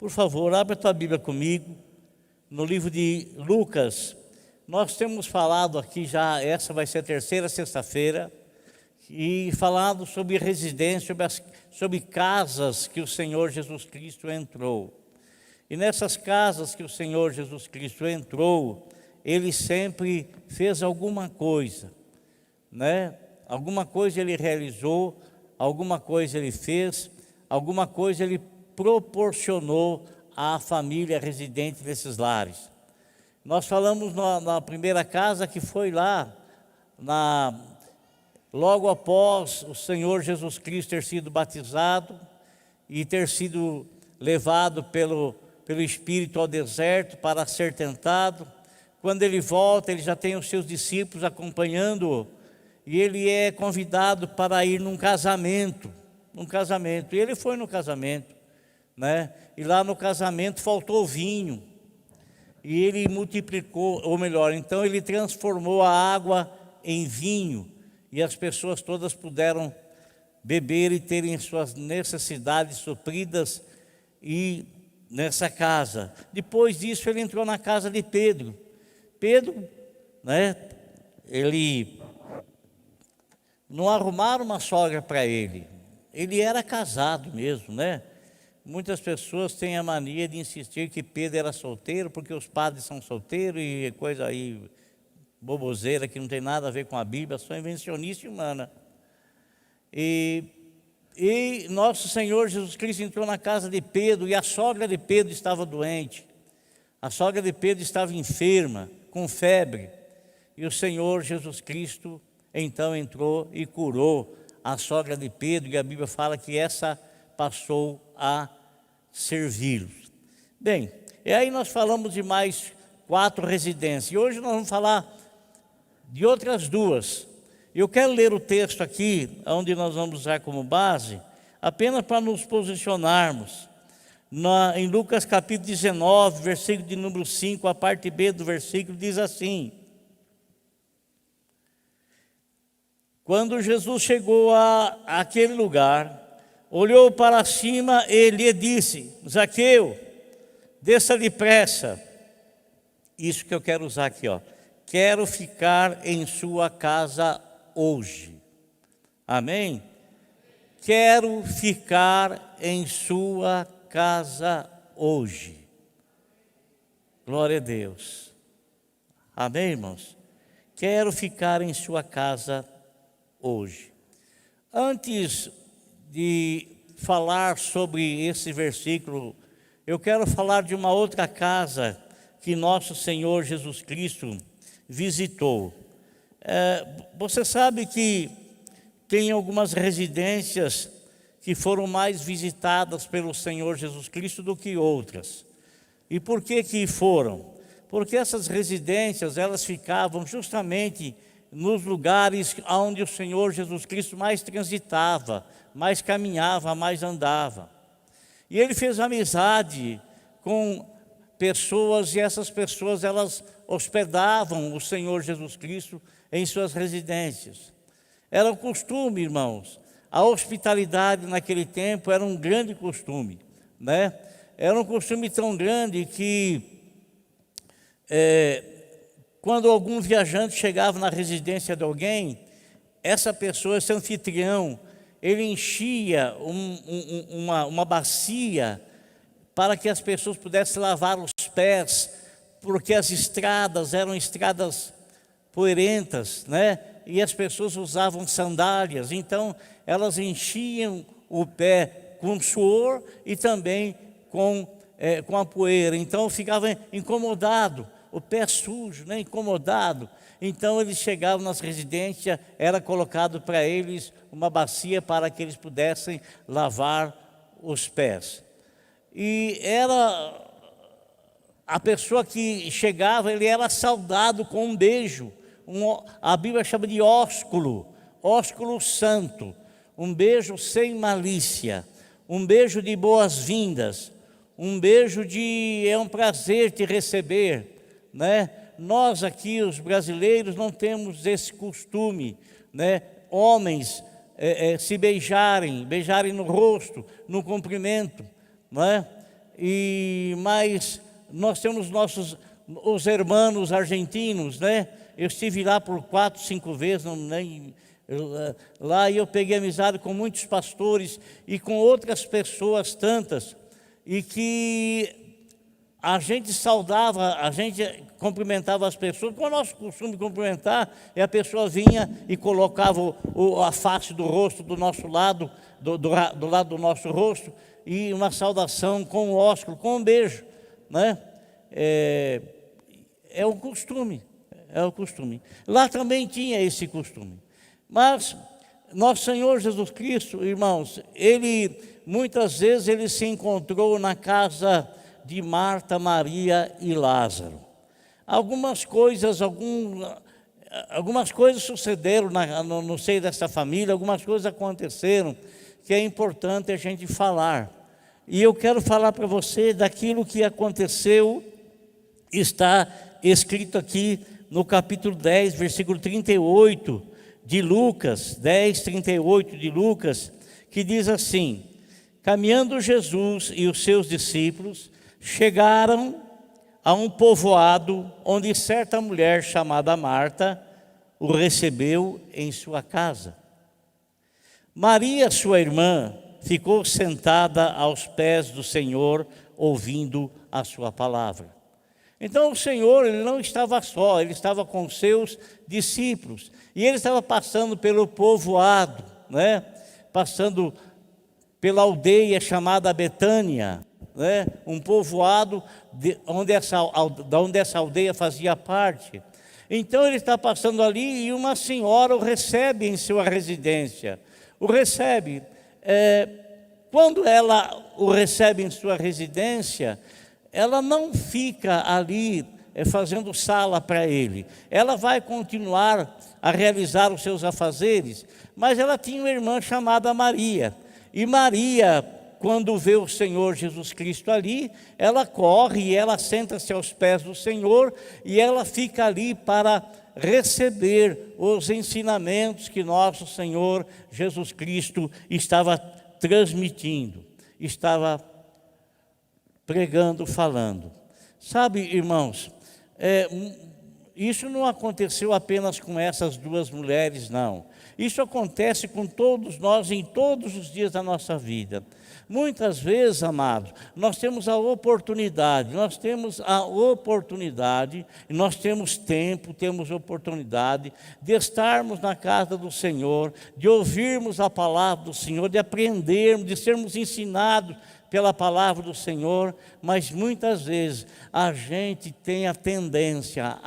Por favor, abra a tua Bíblia comigo, no livro de Lucas. Nós temos falado aqui já, essa vai ser a terceira sexta-feira, e falado sobre residência, sobre casas que o Senhor Jesus Cristo entrou. E nessas casas que o Senhor Jesus Cristo entrou, Ele sempre fez alguma coisa, né? Alguma coisa Ele realizou, alguma coisa Ele fez, alguma coisa Ele proporcionou à família residente desses lares. Nós falamos na primeira casa que foi lá, logo após o Senhor Jesus Cristo ter sido batizado e ter sido levado pelo Espírito ao deserto para ser tentado. Quando ele volta, ele já tem os seus discípulos acompanhando-o, e ele é convidado para ir num casamento, e ele foi no casamento, né? E lá no casamento faltou vinho, e ele multiplicou, ou melhor, então ele transformou a água em vinho, e as pessoas todas puderam beber e terem suas necessidades supridas e nessa casa. Depois disso ele entrou na casa de Pedro. Pedro, né, ele não arrumaram uma sogra para ele. Ele era casado mesmo, né? Muitas pessoas têm a mania de insistir que Pedro era solteiro, porque os padres são solteiros e coisa aí, boboseira, que não tem nada a ver com a Bíblia, só invencionice humana. E nosso Senhor Jesus Cristo entrou na casa de Pedro, e a sogra de Pedro estava doente. A sogra de Pedro estava enferma, com febre. E o Senhor Jesus Cristo então entrou e curou a sogra de Pedro, e a Bíblia fala que essa passou a servi-los. Bem, e aí nós falamos de mais 4 residências, e hoje nós vamos falar de outras 2. Eu quero ler o texto aqui, onde nós vamos usar como base, apenas para nos posicionarmos. Em Lucas capítulo 19, versículo de número 5, a parte B do versículo diz assim: quando Jesus chegou àquele lugar, olhou para cima e lhe disse: Zaqueu, desça depressa. Isso que eu quero usar aqui, ó. Quero ficar em sua casa hoje. Amém? Quero ficar em sua casa hoje. Glória a Deus. Amém, irmãos? Quero ficar em sua casa hoje. Antes de falar sobre esse versículo, eu quero falar de uma outra casa que nosso Senhor Jesus Cristo visitou. Você sabe que tem algumas residências que foram mais visitadas pelo Senhor Jesus Cristo do que outras. E por que foram? Porque essas residências, elas ficavam justamente nos lugares onde o Senhor Jesus Cristo mais transitava, mais caminhava, mais andava. E ele fez amizade com pessoas, e essas pessoas, elas hospedavam o Senhor Jesus Cristo em suas residências. Era um costume, irmãos, a hospitalidade naquele tempo era um grande costume, né? Era um costume tão grande que quando algum viajante chegava na residência de alguém, essa pessoa, esse anfitrião, ele enchia uma bacia para que as pessoas pudessem lavar os pés, porque as estradas eram estradas poeirentas, né? E as pessoas usavam sandálias, então elas enchiam o pé com suor e também com a poeira, então ficava incomodado, o pé sujo, né? Incomodado. Então eles chegavam nas residências, era colocado para eles uma bacia para que eles pudessem lavar os pés. E era a pessoa que chegava, ele era saudado com um beijo. A Bíblia chama de ósculo santo, um beijo sem malícia, um beijo de boas-vindas, um beijo de é um prazer te receber, né? Nós aqui, os brasileiros, não temos esse costume, né? Homens se beijarem no rosto, no cumprimento, não é? Mas nós temos os hermanos argentinos, né? Eu estive lá por 4, 5 vezes, lá eu peguei amizade com muitos pastores e com outras pessoas tantas, e que a gente saudava, a gente cumprimentava as pessoas, com o nosso costume de cumprimentar, e a pessoa vinha e colocava a face do rosto do nosso lado, do lado do nosso rosto, e uma saudação com o ósculo, com um beijo, né? É o costume. Lá também tinha esse costume. Mas nosso Senhor Jesus Cristo, irmãos, muitas vezes ele se encontrou na casa de Marta, Maria e Lázaro. Algumas coisas sucederam no seio dessa família, algumas coisas aconteceram que é importante a gente falar. E eu quero falar para você daquilo que aconteceu, está escrito aqui no capítulo 10, versículo 38 de Lucas, 10, 38 de Lucas, que diz assim: caminhando Jesus e os seus discípulos, chegaram a um povoado onde certa mulher chamada Marta o recebeu em sua casa. Maria, sua irmã, ficou sentada aos pés do Senhor, ouvindo a sua palavra. Então o Senhor, ele não estava só, ele estava com seus discípulos, e ele estava passando pelo povoado, né? Passando pela aldeia chamada Betânia, né? Um povoado onde essa aldeia fazia parte. Então ele está passando ali e uma senhora o recebe em sua residência. O recebe. Quando ela o recebe em sua residência, ela não fica ali fazendo sala para ele. Ela vai continuar a realizar os seus afazeres, mas ela tinha uma irmã chamada Maria. E Maria, quando vê o Senhor Jesus Cristo ali, ela corre e ela senta-se aos pés do Senhor e ela fica ali para receber os ensinamentos que nosso Senhor Jesus Cristo estava transmitindo, estava pregando, falando. Sabe, irmãos, isso não aconteceu apenas com essas duas mulheres, não. Isso acontece com todos nós em todos os dias da nossa vida. Muitas vezes, amados, nós temos e nós temos tempo, temos oportunidade de estarmos na casa do Senhor, de ouvirmos a palavra do Senhor, de aprendermos, de sermos ensinados pela palavra do Senhor, mas muitas vezes a gente tem a tendência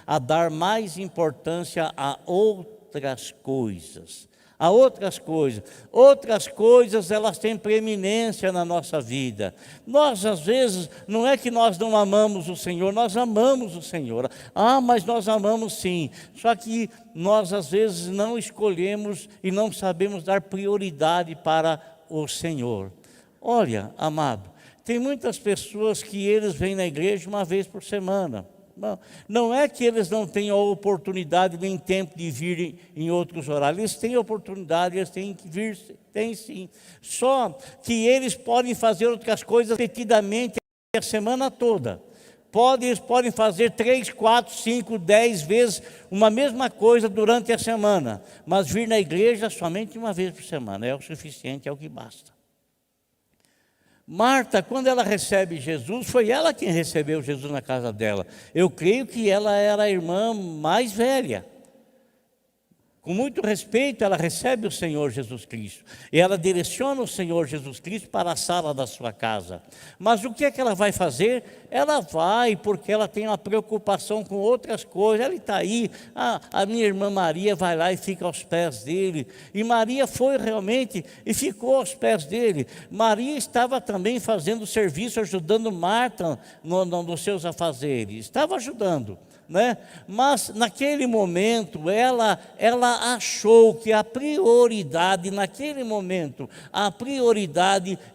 a dar mais importância a outras coisas. Outras coisas, elas têm preeminência na nossa vida. Nós, às vezes, não é que nós não amamos o Senhor, nós amamos o Senhor. Mas nós amamos sim. Só que nós, às vezes, não escolhemos e não sabemos dar prioridade para o Senhor. Olha, amado, tem muitas pessoas que eles vêm na igreja uma vez por semana. Não é que eles não tenham a oportunidade nem tempo de vir em outros horários. Eles têm oportunidade, eles têm que vir, tem sim. Só que eles podem fazer outras coisas repetidamente a semana toda. Eles podem fazer 3, 4, 5, 10 vezes uma mesma coisa durante a semana. Mas vir na igreja somente uma vez por semana é o suficiente, é o que basta. Marta, quando ela recebe Jesus, foi ela quem recebeu Jesus na casa dela. Eu creio que ela era a irmã mais velha. Com muito respeito, ela recebe o Senhor Jesus Cristo. E ela direciona o Senhor Jesus Cristo para a sala da sua casa. Mas o que é que ela vai fazer? Ela vai porque ela tem uma preocupação com outras coisas. Ela está aí, a minha irmã Maria vai lá e fica aos pés dele. E Maria foi realmente e ficou aos pés dele. Maria estava também fazendo serviço, ajudando Marta nos seus afazeres. Estava ajudando. Né? Mas naquele momento ela achou que a prioridade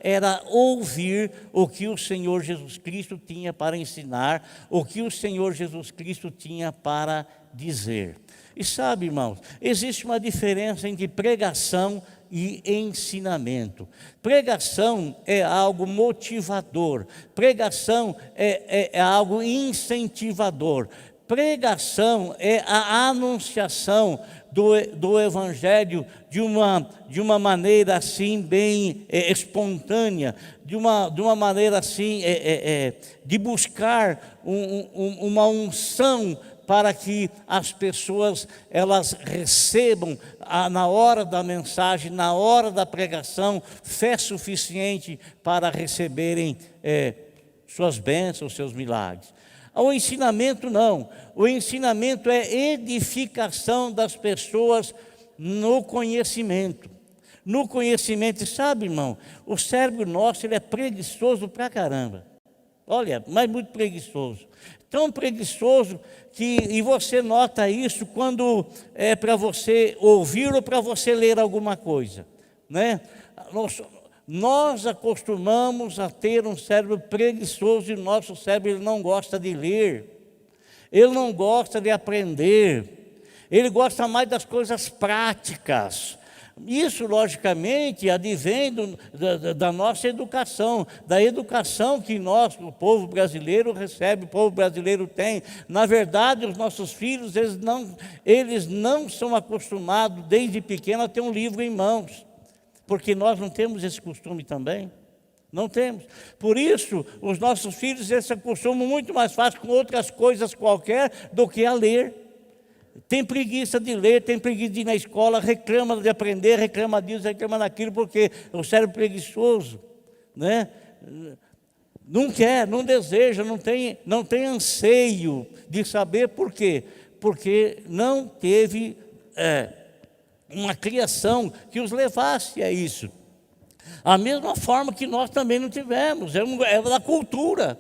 era ouvir o que o Senhor Jesus Cristo tinha para ensinar, o que o Senhor Jesus Cristo tinha para dizer. E sabe, irmãos, existe uma diferença entre pregação e ensinamento. Pregação é algo motivador, pregação é algo incentivador, pregação é a anunciação do Evangelho de uma maneira assim bem espontânea, de uma maneira assim de buscar uma unção para que as pessoas elas recebam na hora da mensagem, na hora da pregação, fé suficiente para receberem suas bênçãos, seus milagres. O ensinamento não, o ensinamento é edificação das pessoas no conhecimento. No conhecimento, sabe, irmão, o cérebro nosso ele é preguiçoso pra caramba. Olha, mas muito preguiçoso. Tão preguiçoso e você nota isso quando é para você ouvir ou para você ler alguma coisa, né? Nós acostumamos a ter um cérebro preguiçoso e o nosso cérebro ele não gosta de ler, ele não gosta de aprender, ele gosta mais das coisas práticas. Isso, logicamente, advém da nossa educação, da educação que nós, o povo brasileiro, recebe, o povo brasileiro tem. Na verdade, os nossos filhos, eles não são acostumados, desde pequeno, a ter um livro em mãos, porque nós não temos esse costume também. Não temos. Por isso, os nossos filhos eles se acostumam muito mais fácil com outras coisas qualquer do que a ler. Tem preguiça de ler, tem preguiça de ir na escola, reclama de aprender, reclama disso, reclama daquilo, porque o cérebro preguiçoso, né? Não quer, não deseja, não tem anseio de saber por quê. Porque não teve uma criação que os levasse a isso. A mesma forma que nós também não tivemos, é da cultura,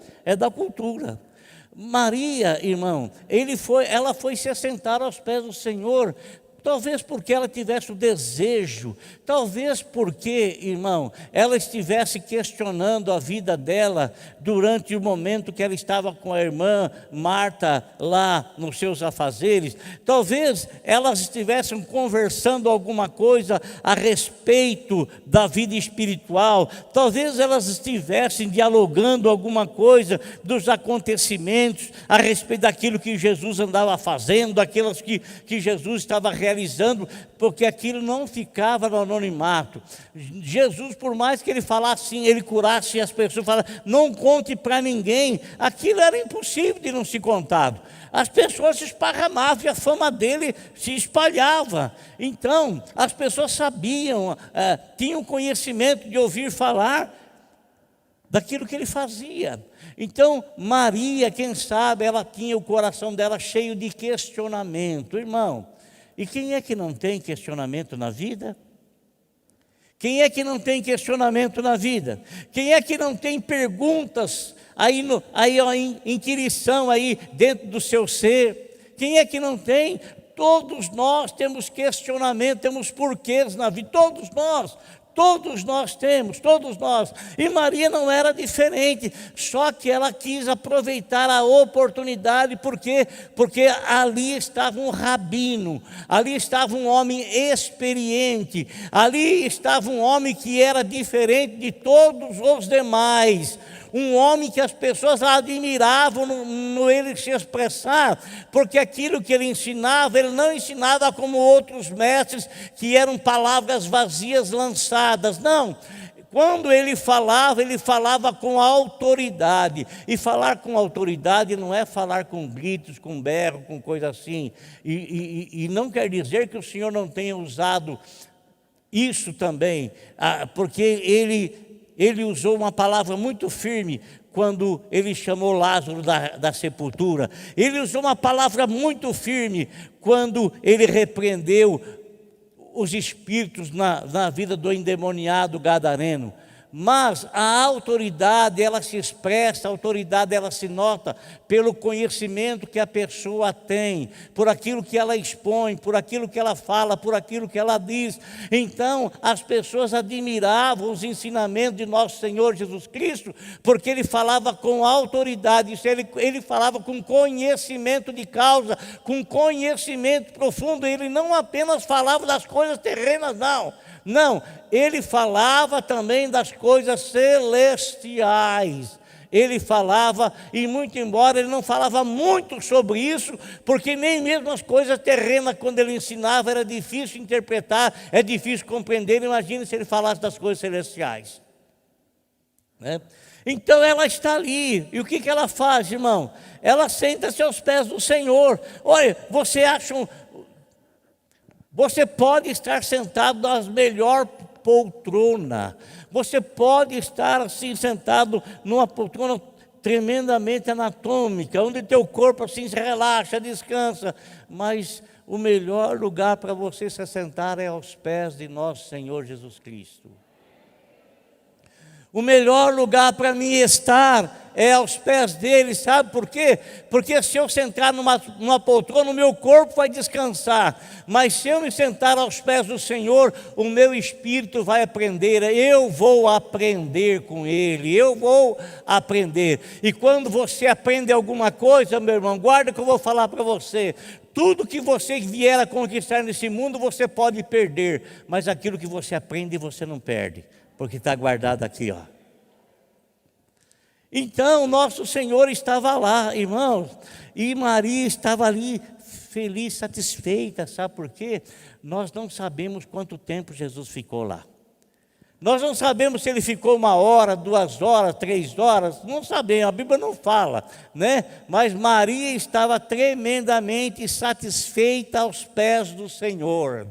Maria, irmão, ela foi se assentar aos pés do Senhor, talvez porque ela tivesse o desejo, talvez porque, irmão, ela estivesse questionando a vida dela durante o momento que ela estava com a irmã Marta lá nos seus afazeres, talvez elas estivessem conversando alguma coisa a respeito da vida espiritual, talvez elas estivessem dialogando alguma coisa dos acontecimentos a respeito daquilo que Jesus andava fazendo, daquelas que Jesus estava realizando, porque aquilo não ficava no anonimato. Jesus, por mais que ele falasse assim, ele curasse as pessoas, falasse, não conte para ninguém, aquilo era impossível de não ser contado. As pessoas se esparramavam e a fama dele se espalhava. Então, as pessoas sabiam, tinham conhecimento de ouvir falar daquilo que ele fazia. Então, Maria, quem sabe, ela tinha o coração dela cheio de questionamento, irmão. E quem é que não tem questionamento na vida? Quem é que não tem questionamento na vida? Quem é que não tem perguntas inquirição aí dentro do seu ser? Quem é que não tem? Todos nós temos questionamento, temos porquês na vida, todos nós temos, todos nós. E Maria não era diferente, só que ela quis aproveitar a oportunidade, porque ali estava um rabino, ali estava um homem experiente, ali estava um homem que era diferente de todos os demais, um homem que as pessoas admiravam no ele se expressar, porque aquilo que ele ensinava, ele não ensinava como outros mestres, que eram palavras vazias lançadas, não. Quando ele falava com autoridade, e falar com autoridade não é falar com gritos, com berro, com coisa assim, e não quer dizer que o Senhor não tenha usado isso também, porque ele usou uma palavra muito firme quando ele chamou Lázaro da sepultura. Ele usou uma palavra muito firme quando ele repreendeu os espíritos na vida do endemoniado gadareno. Mas a autoridade, ela se expressa, a autoridade, ela se nota pelo conhecimento que a pessoa tem, por aquilo que ela expõe, por aquilo que ela fala, por aquilo que ela diz. Então, as pessoas admiravam os ensinamentos de nosso Senhor Jesus Cristo, porque ele falava com autoridade, ele falava com conhecimento de causa, com conhecimento profundo. Ele não apenas falava das coisas terrenas, não. Não, ele falava também das coisas celestiais. Ele falava, e muito embora ele não falava muito sobre isso, porque nem mesmo as coisas terrenas, quando ele ensinava, era difícil interpretar, é difícil compreender. Imagine se ele falasse das coisas celestiais, né? Então ela está ali, e o que ela faz, irmão? Ela senta-se aos pés do Senhor. Olha, você pode estar sentado nas melhores poltronas, você pode estar assim sentado numa poltrona tremendamente anatômica, onde teu corpo assim se relaxa, descansa, mas o melhor lugar para você se sentar é aos pés de nosso Senhor Jesus Cristo. O melhor lugar para mim estar é aos pés dele, sabe por quê? Porque se eu sentar numa poltrona, o meu corpo vai descansar, mas se eu me sentar aos pés do Senhor, o meu espírito vai aprender, eu vou aprender com ele, eu vou aprender. E quando você aprende alguma coisa, meu irmão, guarda que eu vou falar para você. Tudo que você vier a conquistar nesse mundo, você pode perder, mas aquilo que você aprende, você não perde, porque está guardado aqui, ó. Então, nosso Senhor estava lá, irmãos, e Maria estava ali, feliz, satisfeita, sabe por quê? Nós não sabemos quanto tempo Jesus ficou lá. Nós não sabemos se ele ficou 1 hora, 2 horas, 3 horas, não sabemos, a Bíblia não fala, né? Mas Maria estava tremendamente satisfeita aos pés do Senhor.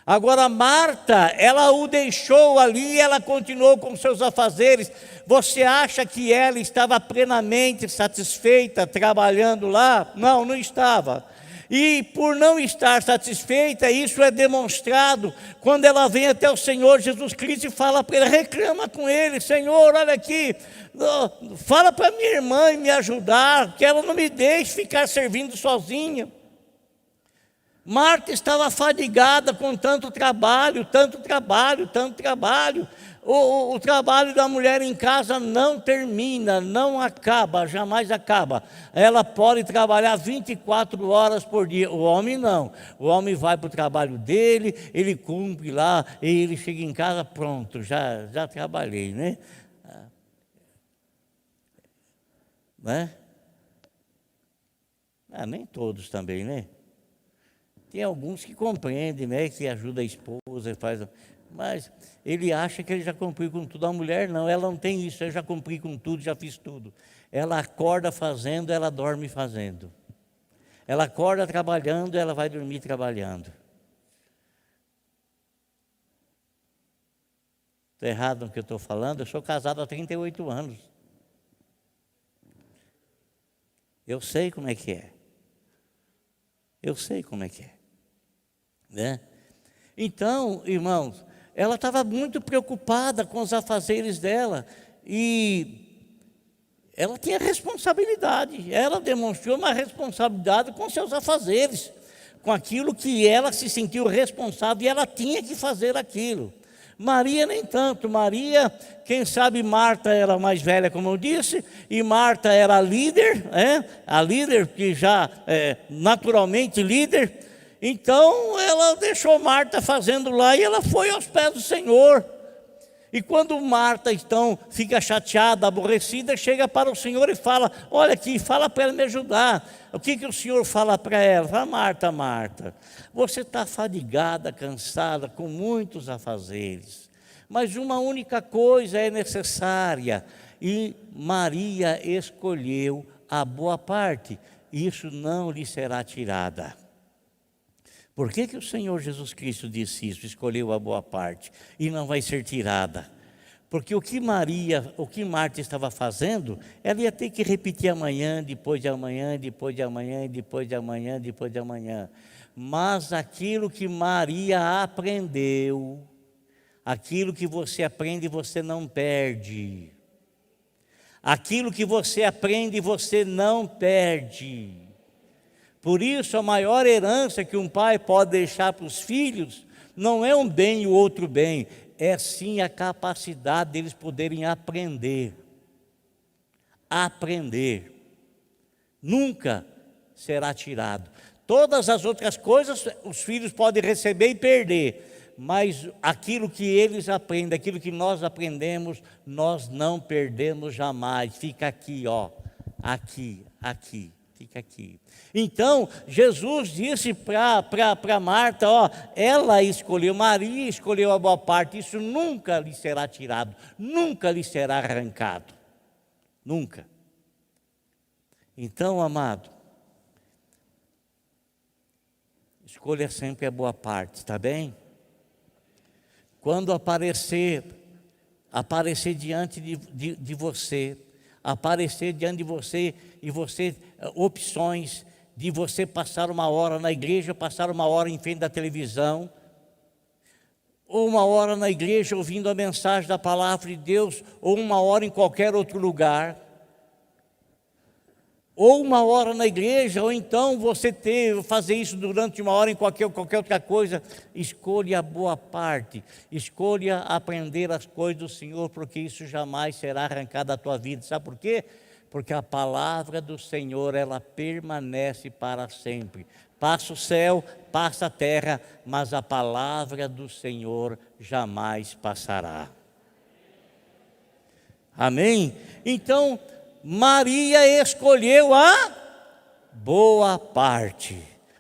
Agora Marta, ela o deixou ali, ela continuou com seus afazeres. Você acha que ela estava plenamente satisfeita trabalhando lá? Não, não estava. E por não estar satisfeita, isso é demonstrado quando ela vem até o Senhor Jesus Cristo e fala para ele, reclama com ele, Senhor, olha aqui, fala para minha irmã me ajudar, que ela não me deixe ficar servindo sozinha. Marta estava fadigada com tanto trabalho, tanto trabalho, tanto trabalho. O trabalho da mulher em casa não termina, não acaba, jamais acaba. Ela pode trabalhar 24 horas por dia, o homem não. O homem vai para o trabalho dele, ele cumpre lá, e ele chega em casa, pronto, já trabalhei, né? Né? Nem todos também, né? Tem alguns que compreendem, né, que ajuda a esposa, mas ele acha que ele já cumpriu com tudo. A mulher não, ela não tem isso, eu já cumpri com tudo, já fiz tudo. Ela acorda fazendo, ela dorme fazendo. Ela acorda trabalhando, ela vai dormir trabalhando. Estou errado no que eu estou falando? Eu sou casado há 38 anos. Eu sei como é que é. Eu sei como é que é. Né? Então, irmãos, ela estava muito preocupada com os afazeres dela e ela tinha responsabilidade, ela demonstrou uma responsabilidade com seus afazeres, com aquilo que ela se sentiu responsável e ela tinha que fazer aquilo. Maria nem tanto. Maria, quem sabe Marta era mais velha, como eu disse, e Marta era a líder, a líder que já é naturalmente líder. Então ela deixou Marta fazendo lá e ela foi aos pés do Senhor. E quando Marta então fica chateada, aborrecida, chega para o Senhor e fala, olha aqui, fala para ela me ajudar. O que o Senhor fala para ela? Fala, Marta, Marta, você está fadigada, cansada, com muitos afazeres, mas uma única coisa é necessária, e Maria escolheu a boa parte, e isso não lhe será tirada. Por que o Senhor Jesus Cristo disse isso? Escolheu a boa parte e não vai ser tirada. Porque o que Marta estava fazendo, ela ia ter que repetir amanhã, depois de amanhã, depois de amanhã, depois de amanhã, depois de amanhã. Mas aquilo que Maria aprendeu, aquilo que você aprende, você não perde. Aquilo que você aprende, você não perde. Por isso, a maior herança que um pai pode deixar para os filhos não é um bem e o outro bem, é sim a capacidade deles poderem aprender. Aprender. Nunca será tirado. Todas as outras coisas os filhos podem receber e perder, mas aquilo que eles aprendem, aquilo que nós aprendemos, nós não perdemos jamais. Fica aqui, ó, aqui, fica aqui. Então, Jesus disse para Marta, ó, ela escolheu, Maria escolheu a boa parte, isso nunca lhe será tirado, nunca lhe será arrancado, nunca. Então, amado, escolha sempre a boa parte, está bem? Quando aparecer diante de você, aparecer diante de você e você, opções de você passar uma hora na igreja, passar uma hora em frente da televisão, ou uma hora na igreja ouvindo a mensagem da palavra de Deus, ou uma hora em qualquer outro lugar, ou uma hora na igreja, ou então você fazer isso durante uma hora em qualquer outra coisa. Escolha a boa parte, escolha aprender as coisas do Senhor, porque isso jamais será arrancado da tua vida. Sabe por quê? Porque a palavra do Senhor, ela permanece para sempre. Passa o céu, passa a terra, mas a palavra do Senhor jamais passará. Amém? Então, Maria escolheu a boa parte.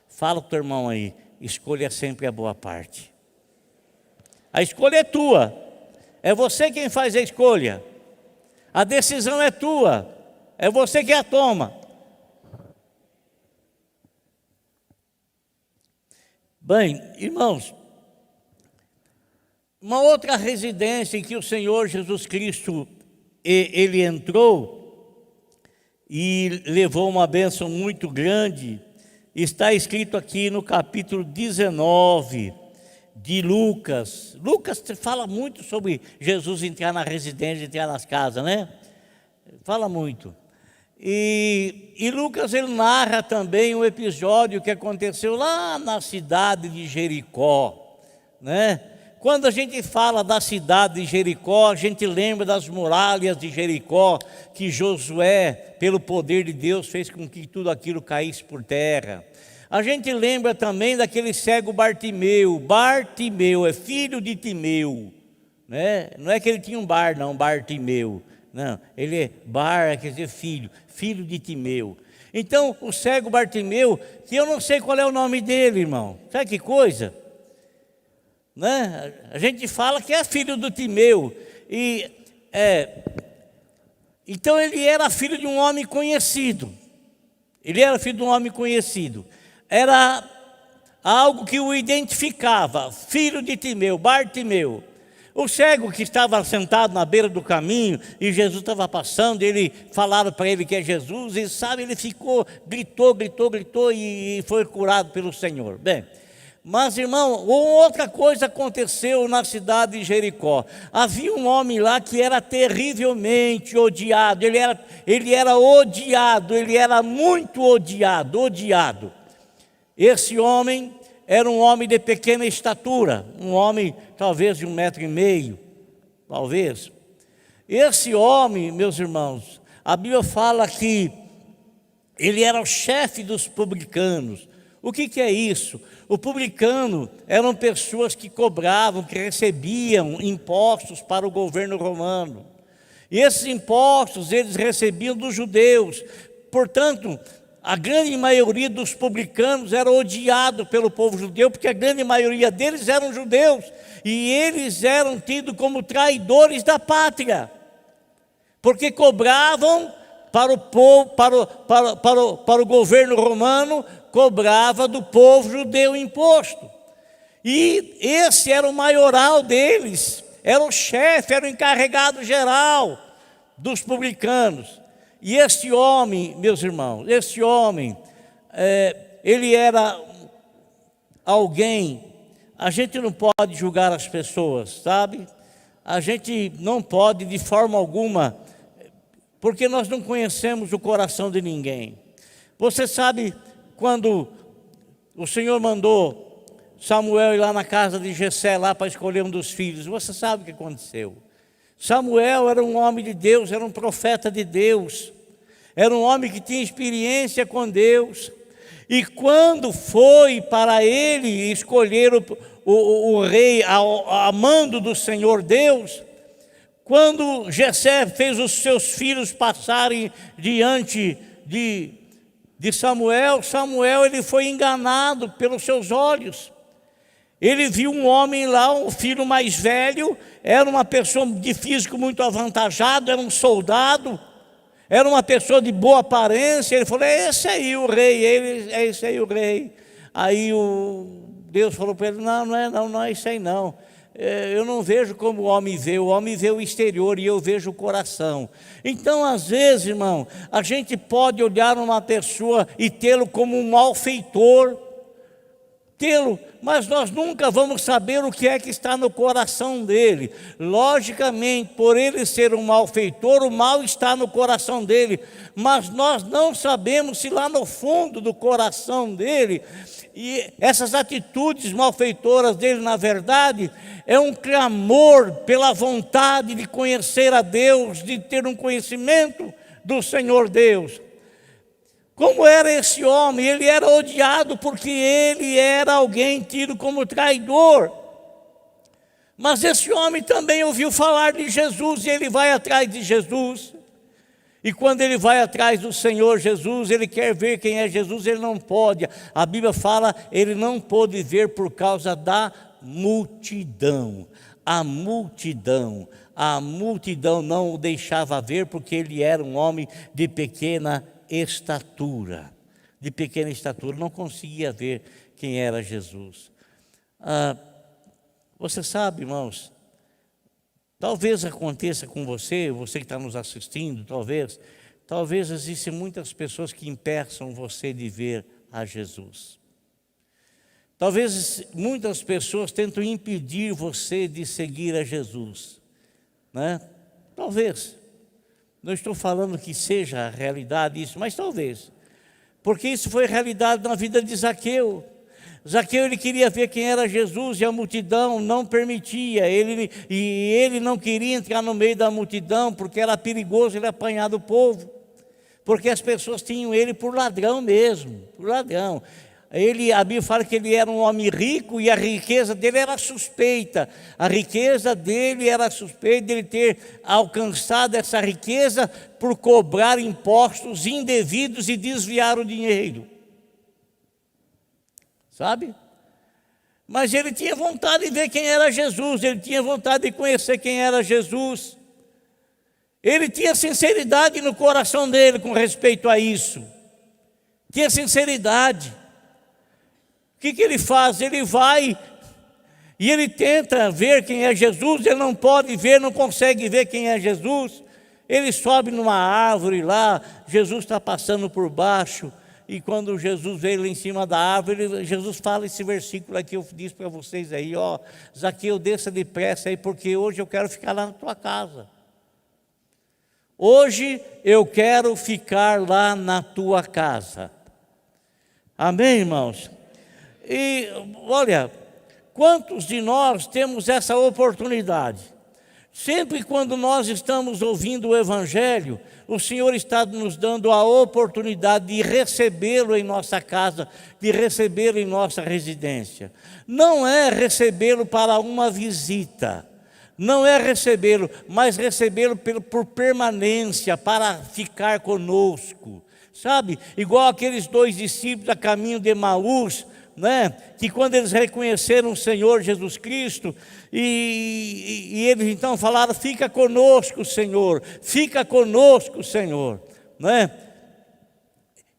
Fala com o teu irmão aí, escolha sempre a boa parte. A escolha é tua, é você quem faz a escolha. A decisão é tua, é você que a toma. Bem, irmãos, uma outra residência em que o Senhor Jesus Cristo, ele entrou e levou uma bênção muito grande, está escrito aqui no capítulo 19 de Lucas. Lucas fala muito sobre Jesus entrar na residência, entrar nas casas, né? Fala muito. E Lucas, ele narra também um episódio que aconteceu lá na cidade de Jericó, né? Quando a gente fala da cidade de Jericó, a gente lembra das muralhas de Jericó, que Josué, pelo poder de Deus, fez com que tudo aquilo caísse por terra. A gente lembra também daquele cego Bartimeu. Bartimeu é filho de Timeu, né? Não é que ele tinha um bar, não, Bartimeu. Não, ele é quer dizer filho de Timeu. Então, o cego Bartimeu, que eu não sei qual é o nome dele, irmão. Sabe que coisa? Né? A gente fala que é filho do Timeu. Então ele era filho de um homem conhecido. Era algo que o identificava. Filho de Timeu, Bartimeu. O cego que estava sentado na beira do caminho e Jesus estava passando, falaram para ele que é Jesus, e sabe, ele gritou e foi curado pelo Senhor. Bem, mas irmão, outra coisa aconteceu na cidade de Jericó. Havia um homem lá que era terrivelmente odiado, ele era odiado, ele era muito odiado. Esse homem era um homem de pequena estatura, um homem talvez de 1,5 metro, talvez. Esse homem, meus irmãos, a Bíblia fala que ele era o chefe dos publicanos. O que é isso? O publicano eram pessoas que cobravam, que recebiam impostos para o governo romano. E esses impostos eles recebiam dos judeus. Portanto, a grande maioria dos publicanos era odiado pelo povo judeu, porque a grande maioria deles eram judeus, e eles eram tidos como traidores da pátria, porque cobravam para o povo, para o governo romano, cobrava do povo judeu imposto. E esse era o maioral deles, era o chefe, era o encarregado geral dos publicanos. E esse homem, meus irmãos, ele era alguém, a gente não pode julgar as pessoas, sabe? A gente não pode de forma alguma, porque nós não conhecemos o coração de ninguém. Você sabe, quando o Senhor mandou Samuel ir lá na casa de Jessé, lá para escolher um dos filhos, você sabe o que aconteceu. Samuel era um homem de Deus, era um profeta de Deus, era um homem que tinha experiência com Deus, e quando foi para ele escolher o rei a mando do Senhor Deus, quando Jessé fez os seus filhos passarem diante de Samuel, Samuel ele foi enganado pelos seus olhos. Ele viu um homem lá, um filho mais velho, era uma pessoa de físico muito avantajado, era um soldado, era uma pessoa de boa aparência. Ele falou: é esse aí o rei, é esse aí o rei. Aí Deus falou para ele: não é isso aí não. Eu não vejo como o homem vê o exterior e eu vejo o coração. Então, às vezes, irmão, a gente pode olhar uma pessoa e tê-lo como um malfeitor, mas nós nunca vamos saber o que é que está no coração dele. Logicamente, por ele ser um malfeitor, o mal está no coração dele, mas nós não sabemos se lá no fundo do coração dele, e essas atitudes malfeitoras dele, na verdade, é um clamor pela vontade de conhecer a Deus, de ter um conhecimento do Senhor Deus. Como era esse homem? Ele era odiado porque ele era alguém tido como traidor. Mas esse homem também ouviu falar de Jesus e ele vai atrás de Jesus. E quando ele vai atrás do Senhor Jesus, ele quer ver quem é Jesus, ele não pode. A Bíblia fala, ele não pôde ver por causa da multidão. A multidão não o deixava ver porque ele era um homem de pequena estatura, não conseguia ver quem era Jesus. Você sabe, irmãos, talvez aconteça com você que está nos assistindo, talvez existem muitas pessoas que impeçam você de ver a Jesus. Talvez muitas pessoas tentam impedir você de seguir a Jesus, né? Talvez. Não estou falando que seja a realidade isso, mas talvez. Porque isso foi realidade na vida de Zaqueu. Zaqueu, ele queria ver quem era Jesus e a multidão não permitia. Ele não queria entrar no meio da multidão porque era perigoso ele apanhar do povo. Porque as pessoas tinham ele por ladrão mesmo, por ladrão. A Bíblia fala que ele era um homem rico e a riqueza dele era suspeita. A riqueza dele era suspeita de ele ter alcançado essa riqueza por cobrar impostos indevidos e desviar o dinheiro. Sabe? Mas ele tinha vontade de ver quem era Jesus, ele tinha vontade de conhecer quem era Jesus. Ele tinha sinceridade no coração dele com respeito a isso. Tinha sinceridade. O que ele faz? Ele vai e ele tenta ver quem é Jesus, ele não pode ver, não consegue ver quem é Jesus. Ele sobe numa árvore lá, Jesus está passando por baixo, e quando Jesus veio lá em cima da árvore, Jesus fala esse versículo aqui, eu disse para vocês aí, Zaqueu, desça depressa aí, porque hoje eu quero ficar lá na tua casa. Hoje eu quero ficar lá na tua casa. Amém, irmãos? E olha, quantos de nós temos essa oportunidade? Sempre quando nós estamos ouvindo o Evangelho, o Senhor está nos dando a oportunidade de recebê-lo em nossa casa, de recebê-lo em nossa residência. Não é recebê-lo para uma visita, não é recebê-lo, mas recebê-lo por permanência, para ficar conosco. Sabe, igual aqueles 2 discípulos a caminho de Emaús, né? Que quando eles reconheceram o Senhor Jesus Cristo, e eles então falaram: fica conosco, Senhor, fica conosco, Senhor, né?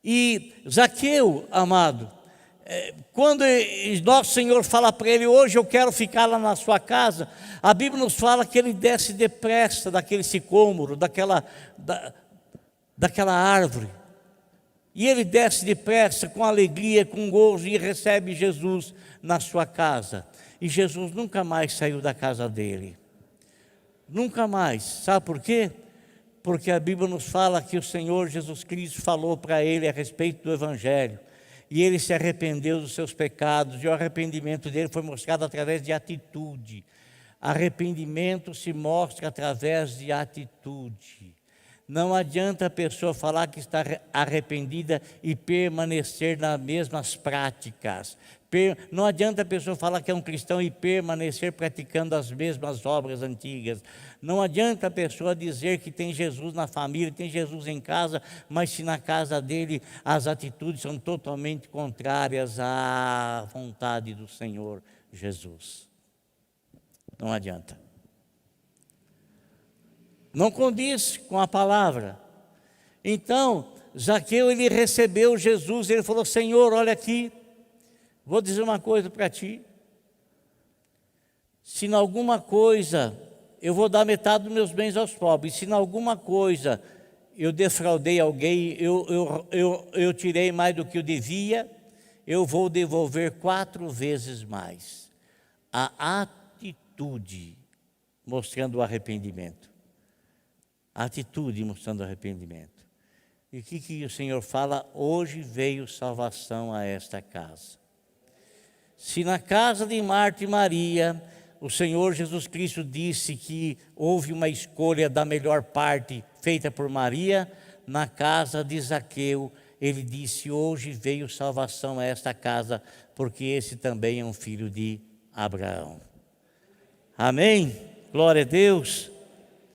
E Zaqueu, amado, quando nosso Senhor fala para ele: hoje eu quero ficar lá na sua casa, a Bíblia nos fala que ele desce depressa daquele sicômoro, daquela árvore. E ele desce depressa, com alegria, com gozo, e recebe Jesus na sua casa. E Jesus nunca mais saiu da casa dele. Nunca mais. Sabe por quê? Porque a Bíblia nos fala que o Senhor Jesus Cristo falou para ele a respeito do Evangelho. E ele se arrependeu dos seus pecados, e o arrependimento dele foi mostrado através de atitude. Arrependimento se mostra através de atitude. Não adianta a pessoa falar que está arrependida e permanecer nas mesmas práticas. Não adianta a pessoa falar que é um cristão e permanecer praticando as mesmas obras antigas. Não adianta a pessoa dizer que tem Jesus na família, tem Jesus em casa, mas se na casa dele as atitudes são totalmente contrárias à vontade do Senhor Jesus. Não adianta. Não condiz com a palavra. Então, Zaqueu, ele recebeu Jesus, ele falou: Senhor, olha aqui, vou dizer uma coisa para ti. Se em alguma coisa eu vou dar metade dos meus bens aos pobres, se em alguma coisa eu defraudei alguém, eu tirei mais do que eu devia, eu vou devolver 4 vezes mais. A atitude mostrando o arrependimento. A atitude mostrando arrependimento. E o que o Senhor fala? Hoje veio salvação a esta casa. Se na casa de Marta e Maria, o Senhor Jesus Cristo disse que houve uma escolha da melhor parte feita por Maria, na casa de Zaqueu, ele disse: hoje veio salvação a esta casa, porque esse também é um filho de Abraão. Amém? Glória a Deus.